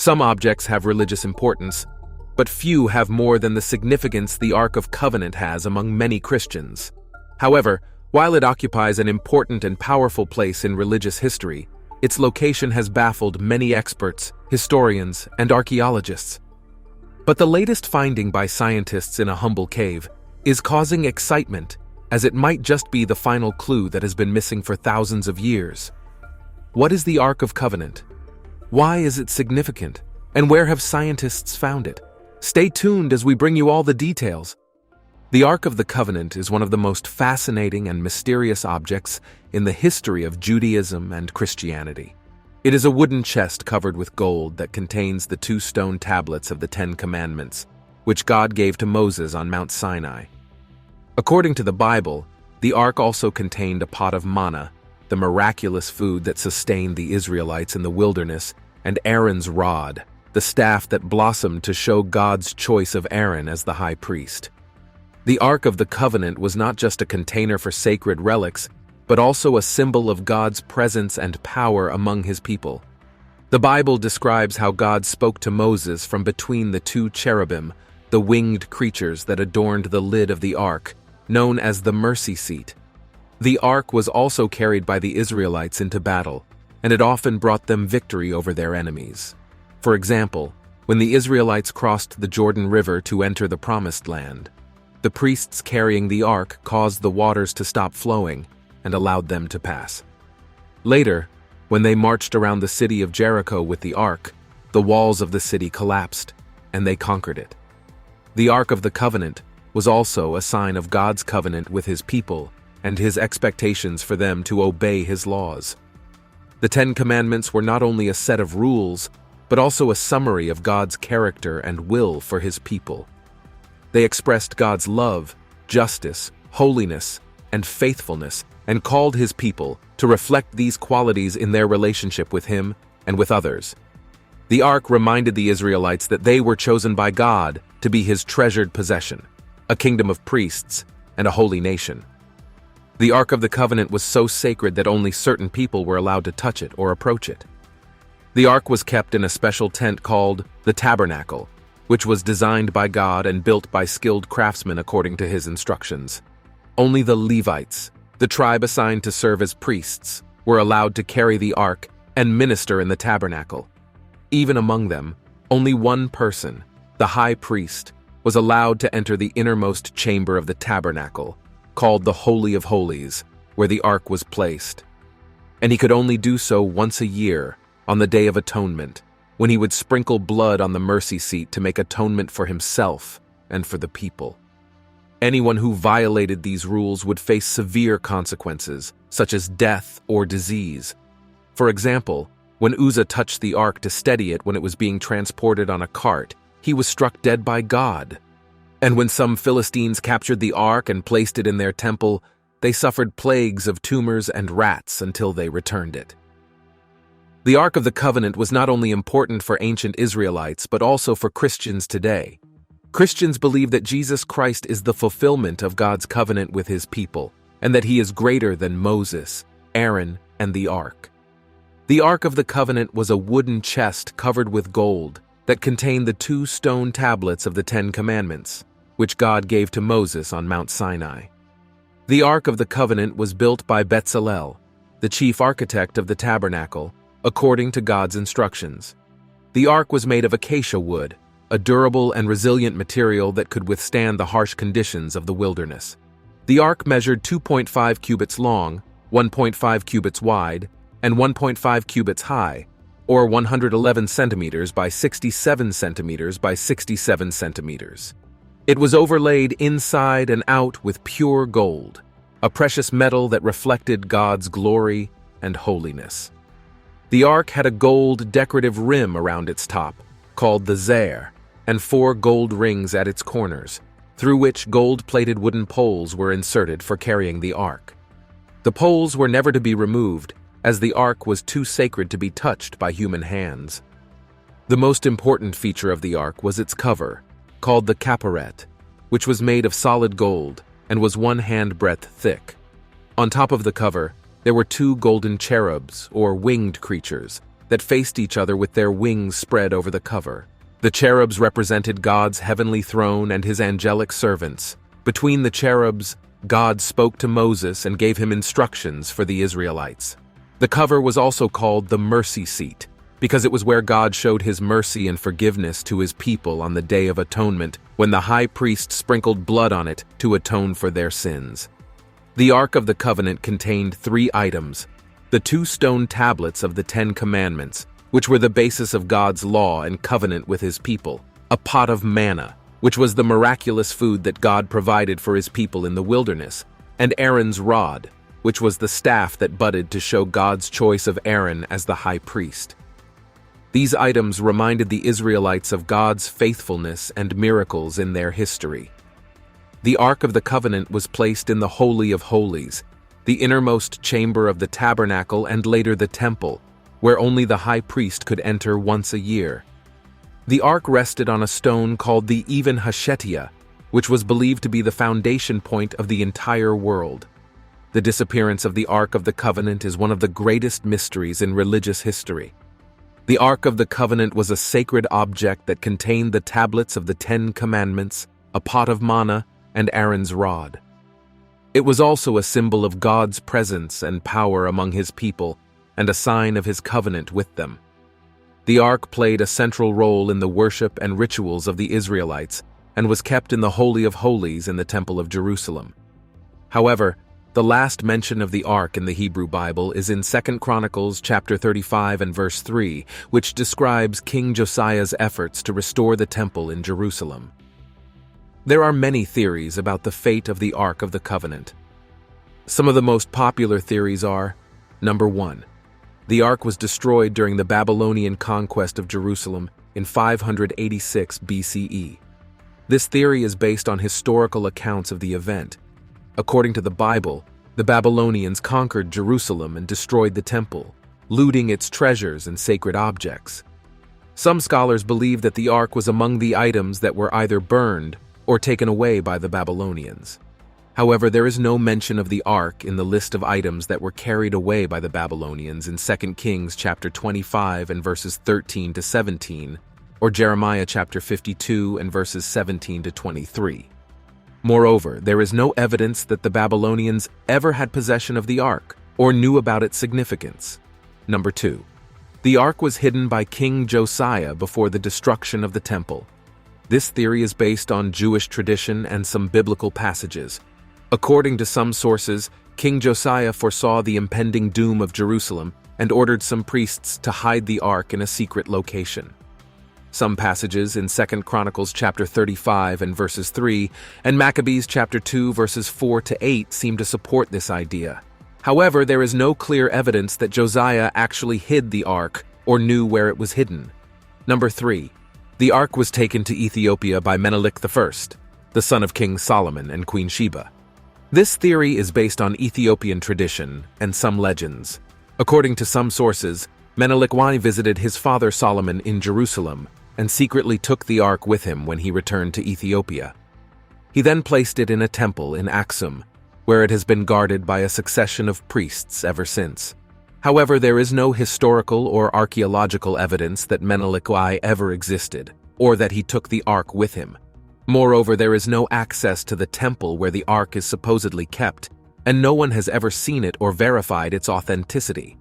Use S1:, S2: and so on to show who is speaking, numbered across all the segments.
S1: Some objects have religious importance, but few have more than the significance the Ark of Covenant has among many Christians. However, while it occupies an important and powerful place in religious history, its location has baffled many experts, historians, and archaeologists. But the latest finding by scientists in a humble cave is causing excitement, as it might just be the final clue that has been missing for thousands of years. What is the Ark of Covenant? Why is it significant? And where have scientists found it? Stay tuned as we bring you all the details. The Ark of the Covenant is one of the most fascinating and mysterious objects in the history of Judaism and Christianity. It is a wooden chest covered with gold that contains the 2 stone tablets of the 10 Commandments, which God gave to Moses on Mount Sinai. According to the Bible, the Ark also contained a pot of manna, the miraculous food that sustained the Israelites in the wilderness, and Aaron's rod, the staff that blossomed to show God's choice of Aaron as the high priest. The Ark of the Covenant was not just a container for sacred relics, but also a symbol of God's presence and power among his people. The Bible describes how God spoke to Moses from between the 2 cherubim, the winged creatures that adorned the lid of the Ark, known as the mercy seat. The Ark was also carried by the Israelites into battle, and it often brought them victory over their enemies. For example, when the Israelites crossed the Jordan River to enter the Promised Land, the priests carrying the Ark caused the waters to stop flowing and allowed them to pass. Later, when they marched around the city of Jericho with the Ark, the walls of the city collapsed, and they conquered it. The Ark of the Covenant was also a sign of God's covenant with his people and his expectations for them to obey his laws. The 10 Commandments were not only a set of rules, but also a summary of God's character and will for his people. They expressed God's love, justice, holiness, and faithfulness, and called his people to reflect these qualities in their relationship with him and with others. The Ark reminded the Israelites that they were chosen by God to be his treasured possession, a kingdom of priests and a holy nation. The Ark of the Covenant was so sacred that only certain people were allowed to touch it or approach it. The Ark was kept in a special tent called the Tabernacle, which was designed by God and built by skilled craftsmen according to his instructions. Only the Levites, the tribe assigned to serve as priests, were allowed to carry the Ark and minister in the tabernacle. Even among them, only one person, the high priest, was allowed to enter the innermost chamber of the tabernacle, called the Holy of Holies, where the Ark was placed. And he could only do so once a year, on the Day of Atonement, when he would sprinkle blood on the mercy seat to make atonement for himself and for the people. Anyone who violated these rules would face severe consequences, such as death or disease. For example, when Uzzah touched the Ark to steady it when it was being transported on a cart, he was struck dead by God. And when some Philistines captured the Ark and placed it in their temple, they suffered plagues of tumors and rats until they returned it. The Ark of the Covenant was not only important for ancient Israelites, but also for Christians today. Christians believe that Jesus Christ is the fulfillment of God's covenant with his people, and that he is greater than Moses, Aaron, and the Ark. The Ark of the Covenant was a wooden chest covered with gold that contained the 2 stone tablets of the 10 Commandments, which God gave to Moses on Mount Sinai. The Ark of the Covenant was built by Bezalel, the chief architect of the tabernacle, according to God's instructions. The Ark was made of acacia wood, a durable and resilient material that could withstand the harsh conditions of the wilderness. The Ark measured 2.5 cubits long, 1.5 cubits wide, and 1.5 cubits high, or 111 centimeters by 67 centimeters by 67 centimeters. It was overlaid inside and out with pure gold, a precious metal that reflected God's glory and holiness. The Ark had a gold decorative rim around its top, called the Zer, and 4 gold rings at its corners, through which gold-plated wooden poles were inserted for carrying the Ark. The poles were never to be removed, as the Ark was too sacred to be touched by human hands. The most important feature of the Ark was its cover, called the Kaparet, which was made of solid gold and was 1 handbreadth thick. On top of the cover, there were 2 golden cherubs, or winged creatures, that faced each other with their wings spread over the cover. The cherubs represented God's heavenly throne and his angelic servants. Between the cherubs, God spoke to Moses and gave him instructions for the Israelites. The cover was also called the mercy seat, because it was where God showed his mercy and forgiveness to his people on the Day of Atonement, when the high priest sprinkled blood on it to atone for their sins. The Ark of the Covenant contained 3 items: the 2 stone tablets of the 10 Commandments, which were the basis of God's law and covenant with his people; a pot of manna, which was the miraculous food that God provided for his people in the wilderness; and Aaron's rod, which was the staff that budded to show God's choice of Aaron as the high priest. These items reminded the Israelites of God's faithfulness and miracles in their history. The Ark of the Covenant was placed in the Holy of Holies, the innermost chamber of the tabernacle and later the temple, where only the high priest could enter once a year. The Ark rested on a stone called the Even Hashetia, which was believed to be the foundation point of the entire world. The disappearance of the Ark of the Covenant is one of the greatest mysteries in religious history. The Ark of the Covenant was a sacred object that contained the tablets of the 10 Commandments, a pot of manna, and Aaron's rod. It was also a symbol of God's presence and power among his people, and a sign of his covenant with them. The Ark played a central role in the worship and rituals of the Israelites, and was kept in the Holy of Holies in the Temple of Jerusalem. However, the last mention of the Ark in the Hebrew Bible is in 2 Chronicles chapter 35 and verse 3, which describes King Josiah's efforts to restore the temple in Jerusalem. There are many theories about the fate of the Ark of the Covenant. Some of the most popular theories are: Number 1. The Ark was destroyed during the Babylonian conquest of Jerusalem in 586 BCE. This theory is based on historical accounts of the event. According to the Bible, the Babylonians conquered Jerusalem and destroyed the temple, looting its treasures and sacred objects. Some scholars believe that the Ark was among the items that were either burned or taken away by the Babylonians. However, there is no mention of the Ark in the list of items that were carried away by the Babylonians in 2 Kings chapter 25 and verses 13 to 17, or Jeremiah chapter 52 and verses 17 to 23. Moreover, there is no evidence that the Babylonians ever had possession of the Ark or knew about its significance. Number 2. The Ark was hidden by King Josiah before the destruction of the temple. This theory is based on Jewish tradition and some biblical passages. According to some sources, King Josiah foresaw the impending doom of Jerusalem and ordered some priests to hide the Ark in a secret location. Some passages in 2 Chronicles chapter 35 and verses 3 and Maccabees chapter 2 verses 4 to 8 seem to support this idea. However, there is no clear evidence that Josiah actually hid the Ark or knew where it was hidden. Number 3. The Ark was taken to Ethiopia by Menelik I, the son of King Solomon and Queen Sheba. This theory is based on Ethiopian tradition and some legends. According to some sources, Menelik I visited his father Solomon in Jerusalem and secretly took the Ark with him when he returned to Ethiopia. He then placed it in a temple in Aksum, where it has been guarded by a succession of priests ever since. However, there is no historical or archaeological evidence that Menelik I ever existed, or that he took the Ark with him. Moreover, there is no access to the temple where the Ark is supposedly kept, and no one has ever seen it or verified its authenticity.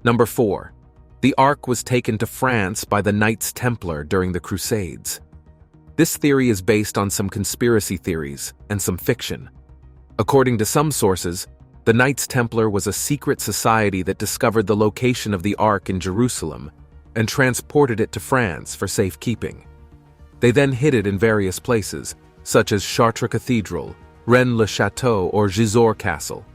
S1: Number 4. The Ark was taken to France by the Knights Templar during the Crusades. This theory is based on some conspiracy theories and some fiction. According to some sources, the Knights Templar was a secret society that discovered the location of the Ark in Jerusalem and transported it to France for safekeeping. They then hid it in various places, such as Chartres Cathedral, Rennes-le-Château, or Gisors Castle.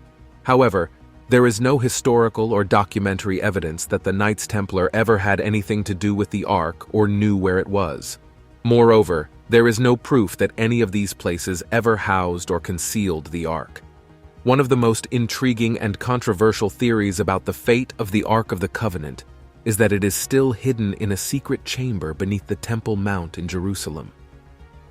S1: However, there is no historical or documentary evidence that the Knights Templar ever had anything to do with the Ark or knew where it was. Moreover, there is no proof that any of these places ever housed or concealed the Ark. One of the most intriguing and controversial theories about the fate of the Ark of the Covenant is that it is still hidden in a secret chamber beneath the Temple Mount in Jerusalem.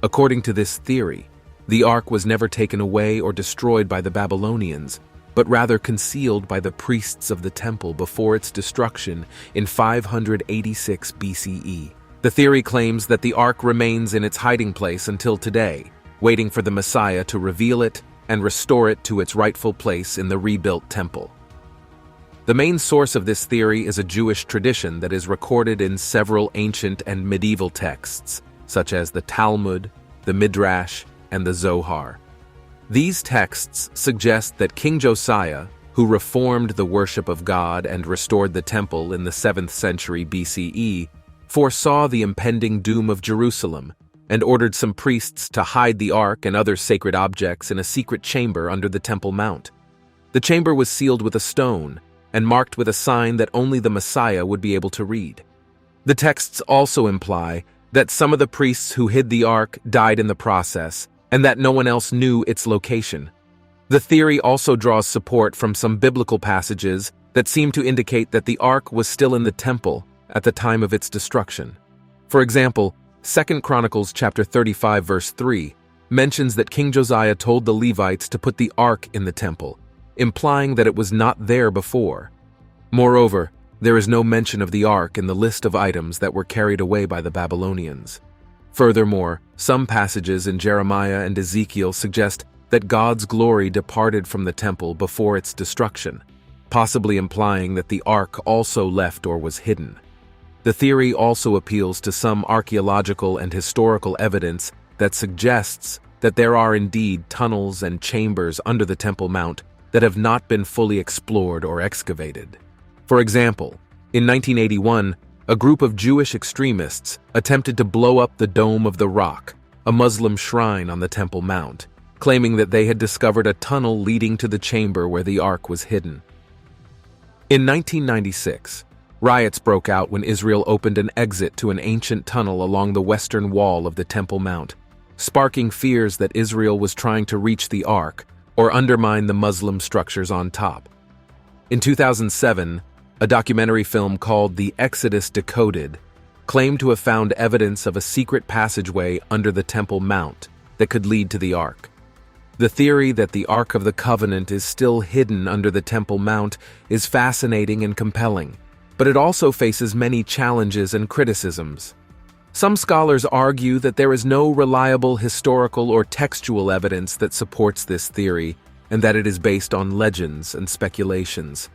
S1: According to this theory, the Ark was never taken away or destroyed by the Babylonians, but rather concealed by the priests of the temple before its destruction in 586 BCE. The theory claims that the ark remains in its hiding place until today, waiting for the Messiah to reveal it and restore it to its rightful place in the rebuilt temple. The main source of this theory is a Jewish tradition that is recorded in several ancient and medieval texts, such as the Talmud, the Midrash, and the Zohar. These texts suggest that King Josiah, who reformed the worship of God and restored the temple in the 7th century BCE, foresaw the impending doom of Jerusalem and ordered some priests to hide the ark and other sacred objects in a secret chamber under the Temple Mount. The chamber was sealed with a stone and marked with a sign that only the Messiah would be able to read. The texts also imply that some of the priests who hid the ark died in the process, and that no one else knew its location. The theory also draws support from some biblical passages that seem to indicate that the ark was still in the temple at the time of its destruction. For example, 2 Chronicles chapter 35 verse 3 mentions that King Josiah told the Levites to put the ark in the temple, implying that it was not there before. Moreover, there is no mention of the ark in the list of items that were carried away by the Babylonians. Furthermore, some passages in Jeremiah and Ezekiel suggest that God's glory departed from the temple before its destruction, possibly implying that the ark also left or was hidden. The theory also appeals to some archaeological and historical evidence that suggests that there are indeed tunnels and chambers under the Temple Mount that have not been fully explored or excavated. For example, in 1981, a group of Jewish extremists attempted to blow up the Dome of the Rock, a Muslim shrine on the Temple Mount, claiming that they had discovered a tunnel leading to the chamber where the ark was hidden. In 1996, riots broke out when Israel opened an exit to an ancient tunnel along the western wall of the Temple Mount, sparking fears that Israel was trying to reach the ark or undermine the Muslim structures on top. In 2007, a documentary film called The Exodus Decoded claimed to have found evidence of a secret passageway under the Temple Mount that could lead to the Ark. The theory that the Ark of the Covenant is still hidden under the Temple Mount is fascinating and compelling, but it also faces many challenges and criticisms. Some scholars argue that there is no reliable historical or textual evidence that supports this theory, and that it is based on legends and speculations.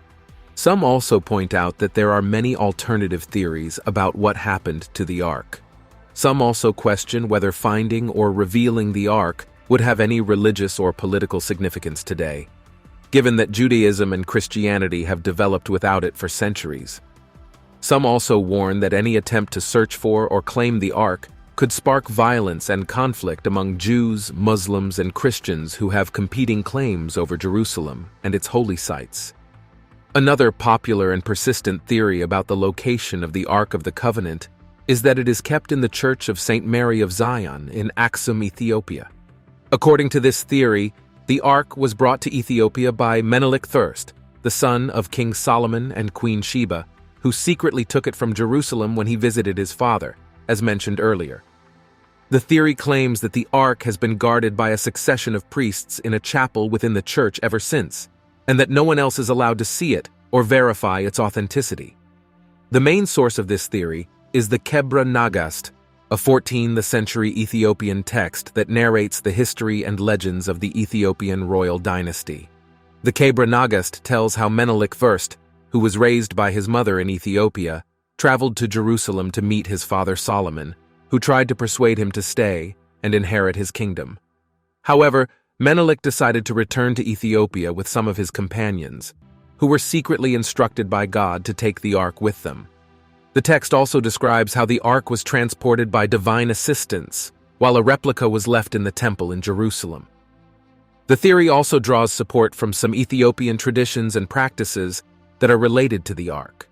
S1: Some also point out that there are many alternative theories about what happened to the Ark. Some also question whether finding or revealing the Ark would have any religious or political significance today, given that Judaism and Christianity have developed without it for centuries. Some also warn that any attempt to search for or claim the Ark could spark violence and conflict among Jews, Muslims, and Christians who have competing claims over Jerusalem and its holy sites. Another popular and persistent theory about the location of the Ark of the Covenant is that it is kept in the Church of St. Mary of Zion in Aksum, Ethiopia. According to this theory, the Ark was brought to Ethiopia by Menelik I, the son of King Solomon and Queen Sheba, who secretly took it from Jerusalem when he visited his father, as mentioned earlier. The theory claims that the Ark has been guarded by a succession of priests in a chapel within the church ever since, and that no one else is allowed to see it or verify its authenticity. The main source of this theory is the Kebra Nagast, a 14th century Ethiopian text that narrates the history and legends of the Ethiopian royal dynasty. The Kebra Nagast tells how Menelik I, who was raised by his mother in Ethiopia, traveled to Jerusalem to meet his father Solomon, who tried to persuade him to stay and inherit his kingdom. However, Menelik decided to return to Ethiopia with some of his companions, who were secretly instructed by God to take the Ark with them. The text also describes how the Ark was transported by divine assistance, while a replica was left in the temple in Jerusalem. The theory also draws support from some Ethiopian traditions and practices that are related to the Ark.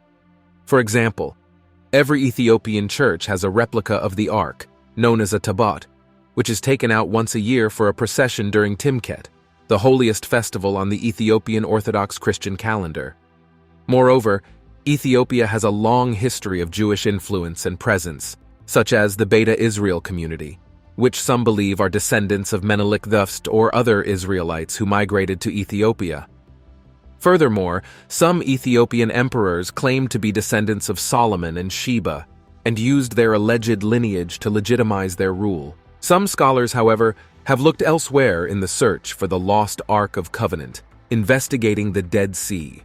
S1: For example, every Ethiopian church has a replica of the Ark, known as a tabot, which is taken out once a year for a procession during Timket, the holiest festival on the Ethiopian Orthodox Christian calendar. Moreover, Ethiopia has a long history of Jewish influence and presence, such as the Beta Israel community, which some believe are descendants of Menelik I or other Israelites who migrated to Ethiopia. Furthermore, some Ethiopian emperors claimed to be descendants of Solomon and Sheba, and used their alleged lineage to legitimize their rule. Some scholars, however, have looked elsewhere in the search for the lost Ark of Covenant, investigating the Dead Sea.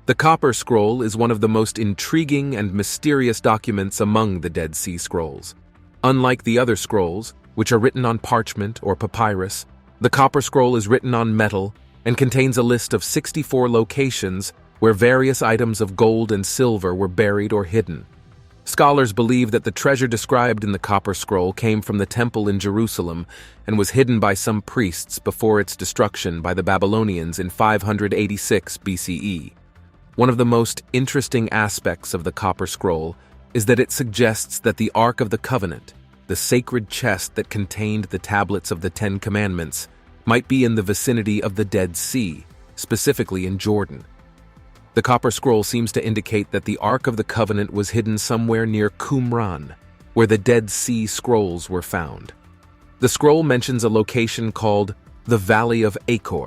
S1: The Copper Scroll is one of the most intriguing and mysterious documents among the Dead Sea Scrolls. Unlike the other scrolls, which are written on parchment or papyrus, the Copper Scroll is written on metal and contains a list of 64 locations where various items of gold and silver were buried or hidden. Scholars believe that the treasure described in the Copper Scroll came from the temple in Jerusalem and was hidden by some priests before its destruction by the Babylonians in 586 BCE. One of the most interesting aspects of the Copper Scroll is that it suggests that the Ark of the Covenant, the sacred chest that contained the tablets of the Ten Commandments, might be in the vicinity of the Dead Sea, specifically in Jordan. The Copper Scroll seems to indicate that the Ark of the Covenant was hidden somewhere near Qumran, where the Dead Sea Scrolls were found. The scroll mentions a location called the Valley of Achor,